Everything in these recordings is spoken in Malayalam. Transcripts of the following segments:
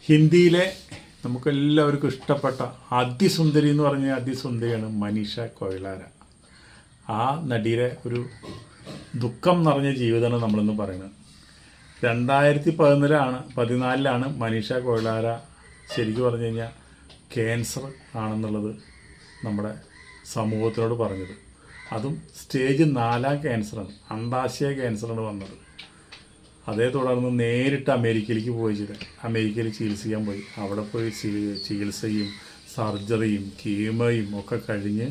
ഹിന്ദിയിലെ നമുക്കെല്ലാവർക്കും ഇഷ്ടപ്പെട്ട അതിസുന്ദരി എന്ന് പറഞ്ഞ അതിസുന്ദരിയാണ് മനീഷ കൊയിലാര. ആ നടിയുടെ ഒരു ദുഃഖം നിറഞ്ഞ ജീവിതമാണ് നമ്മളിന്ന് പറയുന്നത്. 2014 മനീഷ കൊയിലാര ശരിക്കും പറഞ്ഞു കഴിഞ്ഞാൽ ക്യാൻസർ ആണെന്നുള്ളത് നമ്മുടെ സമൂഹത്തിനോട് പറഞ്ഞത്. അതും സ്റ്റേജ് 4 ക്യാൻസറാണ്, അണ്ഡാശയ ക്യാൻസറാണ് വന്നത്. അതേ തുടർന്ന് നേരിട്ട് അമേരിക്കയിലേക്ക് പോയി അമേരിക്കയിൽ ചികിത്സിക്കാൻ പോയി. അവിടെ പോയി ചികിത്സയും സർജറിയും കീമോയും ഒക്കെ കഴിഞ്ഞ്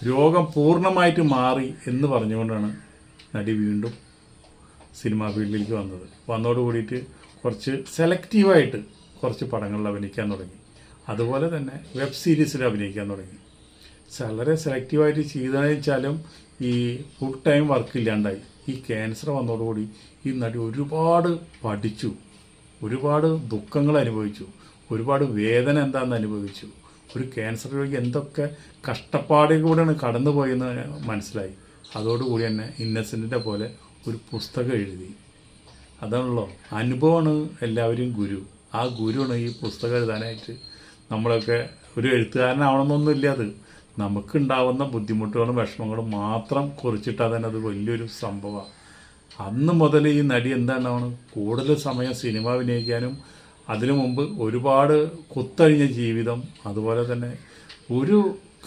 രോഗം പൂർണ്ണമായിട്ട് മാറി എന്ന് പറഞ്ഞുകൊണ്ടാണ് നടി വീണ്ടും സിനിമാ ഫീൽഡിലേക്ക് വന്നതോട് കൂടിയിട്ട് കുറച്ച് സെലക്റ്റീവായിട്ട് കുറച്ച് പടങ്ങളിൽ അഭിനയിക്കാൻ തുടങ്ങി. അതുപോലെ തന്നെ വെബ് സീരീസിൽ അഭിനയിക്കാൻ തുടങ്ങി. വളരെ സെലക്റ്റീവായിട്ട് ചെയ്തതെന്ന് വെച്ചാലും ഈ ഫുൾ ടൈം വർക്ക് ഇല്ലാണ്ടായി. ഈ ക്യാൻസർ വന്നതോടുകൂടി ഈ നടി ഒരുപാട് പഠിച്ചു, ഒരുപാട് ദുഃഖങ്ങൾ അനുഭവിച്ചു, ഒരുപാട് വേദന എന്താണെന്ന് അനുഭവിച്ചു. ഒരു ക്യാൻസർ രോഗി എന്തൊക്കെ കഷ്ടപ്പാടിലൂടെയാണ് കടന്നുപോയെന്ന് മനസ്സിലായി. അതോടുകൂടി തന്നെ ഇന്നസെൻറ്റിൻ്റെ പോലെ ഒരു പുസ്തകം എഴുതി. അതാണല്ലോ അനുഭവമാണ് എല്ലാവരും ഗുരു. ആ ഗുരുവാണ് ഈ പുസ്തകം എഴുതാനായിട്ട്. നമ്മളൊക്കെ ഒരു എഴുത്തുകാരനാവണമെന്നൊന്നുമില്ല. അത് നമുക്കുണ്ടാവുന്ന ബുദ്ധിമുട്ടുകളും വിഷമങ്ങളും മാത്രം കുറിച്ചിട്ടാൽ തന്നെ അത് വലിയൊരു സംഭവമാണ്. അന്ന് മുതൽ ഈ നടി എന്താണ് കൂടുതൽ സമയം സിനിമ അഭിനയിക്കാനും അതിനു മുമ്പ് ഒരുപാട് കുത്തഴിഞ്ഞ ജീവിതം, അതുപോലെ തന്നെ ഒരു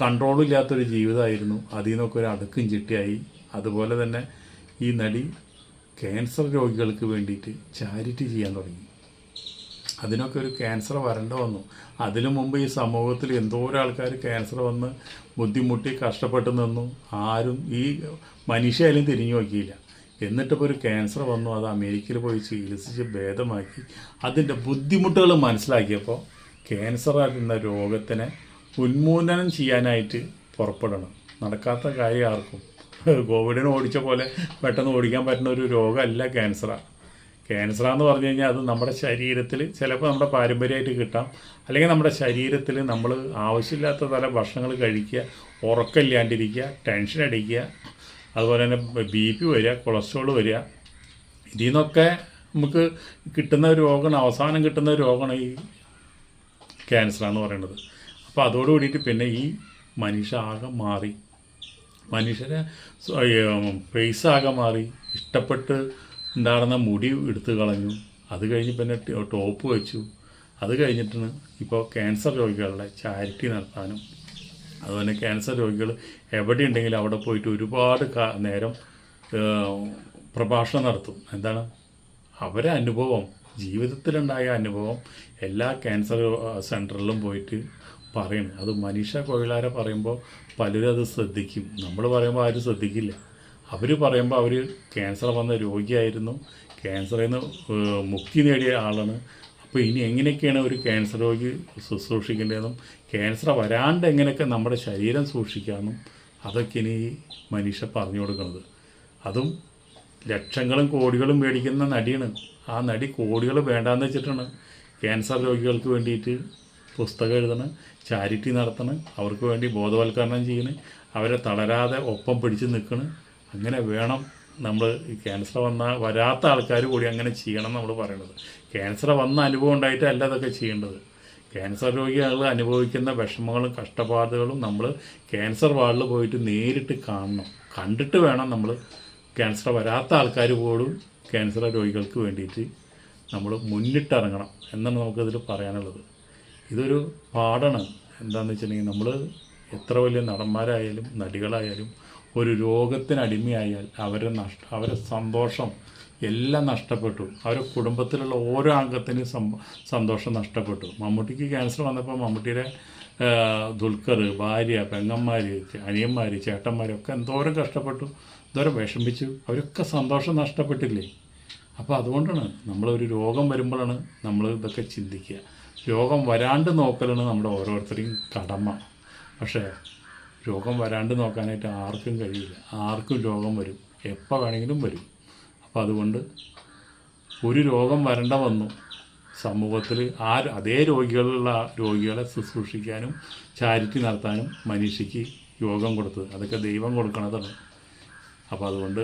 കൺട്രോളില്ലാത്തൊരു ജീവിതമായിരുന്നു. അതിൽ നിന്നൊക്കെ ഒരു അടുക്കും ചിട്ടിയായി. അതുപോലെ തന്നെ ഈ നടി ക്യാൻസർ രോഗികൾക്ക് വേണ്ടിയിട്ട് ചാരിറ്റി ചെയ്യാൻ തുടങ്ങി. അതിനൊക്കെ ഒരു ക്യാൻസർ വരേണ്ട വന്നു. അതിനു മുമ്പ് ഈ സമൂഹത്തിൽ എന്തോരം ആൾക്കാർ ക്യാൻസർ വന്ന് ബുദ്ധിമുട്ടി കഷ്ടപ്പെട്ട് നിന്നു. ആരും ഈ മനുഷ്യായാലും തിരിഞ്ഞു നോക്കിയില്ല. എന്നിട്ടിപ്പോൾ ഒരു ക്യാൻസർ വന്നു. അത് അമേരിക്കയിൽ പോയി ചികിത്സിച്ച് ഭേദമാക്കി അതിൻ്റെ ബുദ്ധിമുട്ടുകൾ മനസ്സിലാക്കിയപ്പോൾ ക്യാൻസർ എന്ന രോഗത്തിനെ ഉന്മൂലനം ചെയ്യാനായിട്ട് പുറപ്പെടണം. നടക്കാത്ത കാര്യം ആർക്കും. കോവിഡിനെ ഓടിച്ച പോലെ പെട്ടെന്ന് ഓടിക്കാൻ പറ്റുന്ന ഒരു രോഗമല്ല ക്യാൻസറാണ്. ക്യാൻസറാന്ന് പറഞ്ഞു കഴിഞ്ഞാൽ അത് നമ്മുടെ ശരീരത്തിൽ ചിലപ്പോൾ നമ്മുടെ പാരമ്പര്യമായിട്ട് കിട്ടാം, അല്ലെങ്കിൽ നമ്മുടെ ശരീരത്തിൽ നമ്മൾ ആവശ്യമില്ലാത്ത തരം ഭക്ഷണങ്ങൾ കഴിക്കുക, ഉറക്കമില്ലാണ്ടിരിക്കുക, ടെൻഷൻ അടിക്കുക, അതുപോലെ തന്നെ BP വരിക, കൊളസ്ട്രോൾ വരിക. ഇതിൽ നിന്നൊക്കെ നമുക്ക് കിട്ടുന്ന ഒരു രോഗമാണ്, അവസാനം കിട്ടുന്ന ഒരു രോഗമാണ് ഈ ക്യാൻസറാന്ന് പറയുന്നത്. അപ്പോൾ അതോട് കൂടിയിട്ട് പിന്നെ ഈ മനുഷ്യ ആകെ മാറി. മനുഷ്യരെ ഫേസ് ആകെ മാറി. ഇഷ്ടപ്പെട്ട് ഉണ്ടാകുന്ന മുടി എടുത്ത് കളഞ്ഞു. അത് കഴിഞ്ഞ് പിന്നെ ടോപ്പ് വെച്ചു. അത് കഴിഞ്ഞിട്ടാണ് ഇപ്പോൾ ക്യാൻസർ രോഗികളുടെ ചാരിറ്റി നടത്താനും, അതുപോലെ ക്യാൻസർ രോഗികൾ എവിടെയുണ്ടെങ്കിലും അവിടെ പോയിട്ട് ഒരുപാട് നേരം പ്രഭാഷണം നടത്തും. എന്താണ് അവരെ അനുഭവം, ജീവിതത്തിലുണ്ടായ അനുഭവം എല്ലാ ക്യാൻസർ സെൻറ്ററിലും പോയിട്ട് പറയുന്നത്. അത് മനീഷ കൊയിലാര പറയുമ്പോൾ പലരും അത് ശ്രദ്ധിക്കും. നമ്മൾ പറയുമ്പോൾ ആരും ശ്രദ്ധിക്കില്ല. അവർ പറയുമ്പോൾ അവർ ക്യാൻസർ വന്ന രോഗിയായിരുന്നു, ക്യാൻസറിൽ നിന്ന് മുക്തി നേടിയ ആളാണ്. അപ്പോൾ ഇനി എങ്ങനെയൊക്കെയാണ് ഒരു ക്യാൻസർ രോഗി ശുശ്രൂഷിക്കേണ്ടതെന്നും ക്യാൻസർ വരാണ്ട് എങ്ങനെയൊക്കെ നമ്മുടെ ശരീരം സൂക്ഷിക്കാമെന്നും അതൊക്കെ ഇനി മനീഷ പറഞ്ഞു കൊടുക്കുന്നത്. അതും ലക്ഷങ്ങളും കോടികളും മേടിക്കുന്ന നടിയാണ്. ആ നടി കോടികൾ വേണ്ടാന്ന് വെച്ചിട്ടാണ് ക്യാൻസർ രോഗികൾക്ക് വേണ്ടിയിട്ട് പുസ്തകം എഴുതണം, ചാരിറ്റി നടത്തണം, അവർക്ക് വേണ്ടി ബോധവൽക്കരണം ചെയ്യണം, അവരെ തളരാതെ ഒപ്പം പിടിച്ച് നിൽക്കണം. അങ്ങനെ വേണം നമ്മൾ ഈ ക്യാൻസർ വരാത്ത ആൾക്കാർ കൂടി അങ്ങനെ ചെയ്യണം നമ്മൾ പറയണത്. ക്യാൻസർ വന്ന അനുഭവം ഉണ്ടായിട്ടല്ല അതൊക്കെ ചെയ്യേണ്ടത്. ക്യാൻസർ രോഗികൾ അനുഭവിക്കുന്ന വിഷമങ്ങളും കഷ്ടപ്പാടുകളും നമ്മൾ ക്യാൻസർ വാർഡിൽ പോയിട്ട് നേരിട്ട് കാണണം. കണ്ടിട്ട് വേണം നമ്മൾ ക്യാൻസർ വരാത്ത ആൾക്കാർ പോലും ക്യാൻസർ രോഗികൾക്ക് വേണ്ടിയിട്ട് നമ്മൾ മുന്നിട്ടിറങ്ങണം എന്നാണ് നമുക്കതിൽ പറയാനുള്ളത്. ഇതൊരു പാടാണ്. എന്താണെന്ന് വെച്ചിട്ടുണ്ടെങ്കിൽ നമ്മൾ എത്ര വലിയ നടന്മാരായാലും നടികളായാലും ഒരു രോഗത്തിന് അടിമയായാൽ അവരെ സന്തോഷം എല്ലാം നഷ്ടപ്പെട്ടു. അവരുടെ കുടുംബത്തിലുള്ള ഓരോ അംഗത്തിനും സന്തോഷം നഷ്ടപ്പെട്ടു. മമ്മൂട്ടിക്ക് ക്യാൻസർ വന്നപ്പോൾ മമ്മൂട്ടിയുടെ ദുൽഖർ, ഭാര്യ, പെങ്ങന്മാർ, അനിയന്മാർ, ചേട്ടന്മാരൊക്കെ എന്തോരം കഷ്ടപ്പെട്ടു, എന്തോരം വിഷമിച്ചു. അവരൊക്കെ സന്തോഷം നഷ്ടപ്പെട്ടില്ലേ? അപ്പോൾ അതുകൊണ്ടാണ് നമ്മളൊരു രോഗം വരുമ്പോഴാണ് നമ്മൾ ഇതൊക്കെ ചിന്തിക്കുക. രോഗം വരാണ്ട് നോക്കലാണ് നമ്മുടെ ഓരോരുത്തരെയും കടമ. പക്ഷേ രോഗം വരാണ്ട് നോക്കാനായിട്ട് ആർക്കും കഴിയില്ല. ആർക്കും രോഗം വരും, എപ്പോൾ വേണമെങ്കിലും വരും. അപ്പോൾ അതുകൊണ്ട് ഒരു രോഗം വരണ്ട വന്നു സമൂഹത്തിൽ അതേ രോഗികളെ ശുശ്രൂഷിക്കാനും ചാരിറ്റി നടത്താനും മനീഷയ്ക്ക് യോഗം കൊടുത്തത്. അതൊക്കെ ദൈവം കൊടുക്കണതാണ്. അപ്പോൾ അതുകൊണ്ട്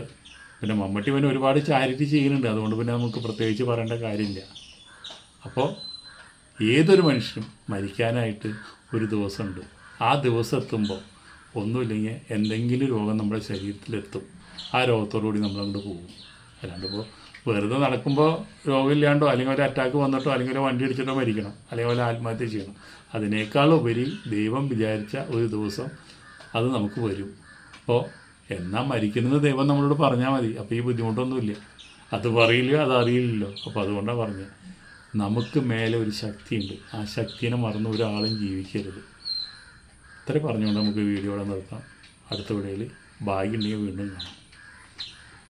പിന്നെ മമ്മൂട്ടി പിന്നെ ഒരുപാട് ചാരിറ്റി ചെയ്യുന്നുണ്ട്. അതുകൊണ്ട് പിന്നെ നമുക്ക് പ്രത്യേകിച്ച് പറയേണ്ട കാര്യമില്ല. അപ്പോൾ ഏതൊരു മനുഷ്യനും മരിക്കാനായിട്ട് ഒരു ദിവസമുണ്ട്. ആ ദിവസം എത്തുമ്പോൾ ഒന്നുമില്ലെങ്കിൽ എന്തെങ്കിലും രോഗം നമ്മുടെ ശരീരത്തിലെത്തും. ആ രോഗത്തോടുകൂടി നമ്മളങ്ങോട്ട് പോകും. അല്ലാണ്ട് ഇപ്പോൾ വെറുതെ നടക്കുമ്പോൾ രോഗമില്ലാണ്ടോ അല്ലെങ്കിൽ ഒരു അറ്റാക്ക് വന്നിട്ടോ അല്ലെങ്കിൽ ഒരു വണ്ടി അടിച്ചിട്ടോ മരിക്കണം, അല്ലെങ്കിൽ വല്ല ആത്മഹത്യ ചെയ്യണം. അതിനേക്കാളുപരി ദൈവം വിചാരിച്ച ഒരു ദിവസം അത് നമുക്ക് വരും. അപ്പോൾ എന്നാ മരിക്കുന്നത് ദൈവം നമ്മളോട് പറഞ്ഞാൽ മതി. അപ്പോൾ ഈ ബുദ്ധിമുട്ടൊന്നുമില്ല. അത് പറയില്ല, അതറിയില്ലല്ലോ. അപ്പോൾ അതുകൊണ്ടാണ് പറഞ്ഞത്, നമുക്ക് മേലെ ഒരു ശക്തിയുണ്ട്. ആ ശക്തിനെ മറന്ന് ഒരാളും ജീവിക്കരുത്. ഇത്ര പറഞ്ഞുകൊണ്ട് നമുക്ക് വീഡിയോയുടെ നിർത്താം. അടുത്ത വീഡിയോയിൽ ഭാഗ്യമുണ്ടെങ്കിൽ വീണ്ടും കാണാം.